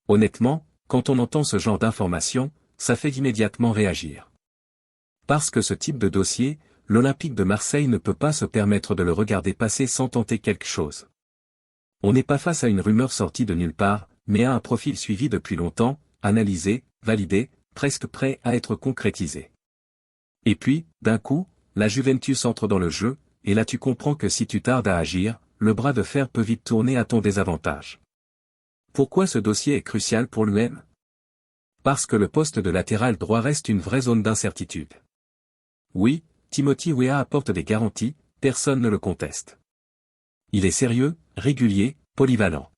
Honnêtement, quand on entend ce genre d'informations, ça fait immédiatement réagir. Parce que ce type de dossier, l'Olympique de Marseille ne peut pas se permettre de le regarder passer sans tenter quelque chose. On n'est pas face à une rumeur sortie de nulle part, mais à un profil suivi depuis longtemps, analysé, validé, presque prêt à être concrétisé. Et puis, d'un coup, la Juventus entre dans le jeu, et là tu comprends que si tu tardes à agir, le bras de fer peut vite tourner à ton désavantage. Pourquoi ce dossier est crucial pour l'UM? Parce que le poste de latéral droit reste une vraie zone d'incertitude. Oui, Timothy Weah apporte des garanties, personne ne le conteste. Il est sérieux, régulier, polyvalent.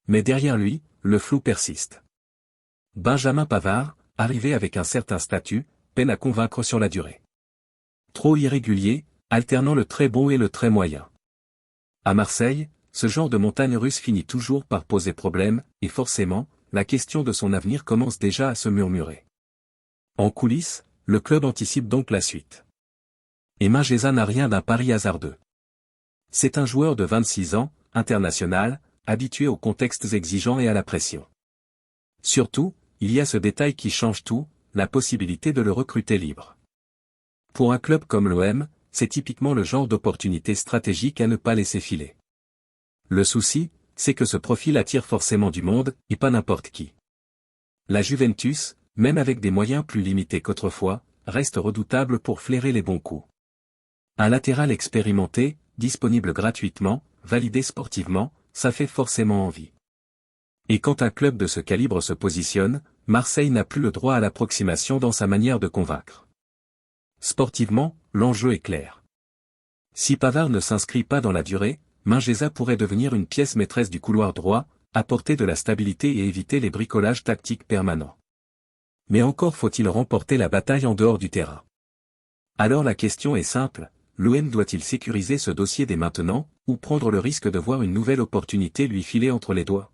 Mais derrière lui, le flou persiste. Benjamin Pavard, arrivé avec un certain statut, peine à convaincre sur la durée. Trop irrégulier, alternant le très bon et le très moyen. À Marseille, ce genre de montagne russe finit toujours par poser problème, et forcément, la question de son avenir commence déjà à se murmurer. En coulisses, le club anticipe donc la suite. Et Mingueza n'a rien d'un pari hasardeux. C'est un joueur de 26 ans, international, habitué aux contextes exigeants et à la pression. Surtout, il y a ce détail qui change tout, la possibilité de le recruter libre. Pour un club comme l'OM, c'est typiquement le genre d'opportunité stratégique à ne pas laisser filer. Le souci, c'est que ce profil attire forcément du monde, et pas n'importe qui. La Juventus, même avec des moyens plus limités qu'autrefois, reste redoutable pour flairer les bons coups. Un latéral expérimenté, disponible gratuitement, validé sportivement, ça fait forcément envie. Et quand un club de ce calibre se positionne, Marseille n'a plus le droit à l'approximation dans sa manière de convaincre. Sportivement, l'enjeu est clair. Si Pavard ne s'inscrit pas dans la durée, Mingueza pourrait devenir une pièce maîtresse du couloir droit, apporter de la stabilité et éviter les bricolages tactiques permanents. Mais encore faut-il remporter la bataille en dehors du terrain. Alors la question est simple, l'OM doit-il sécuriser ce dossier dès maintenant, ou prendre le risque de voir une nouvelle opportunité lui filer entre les doigts?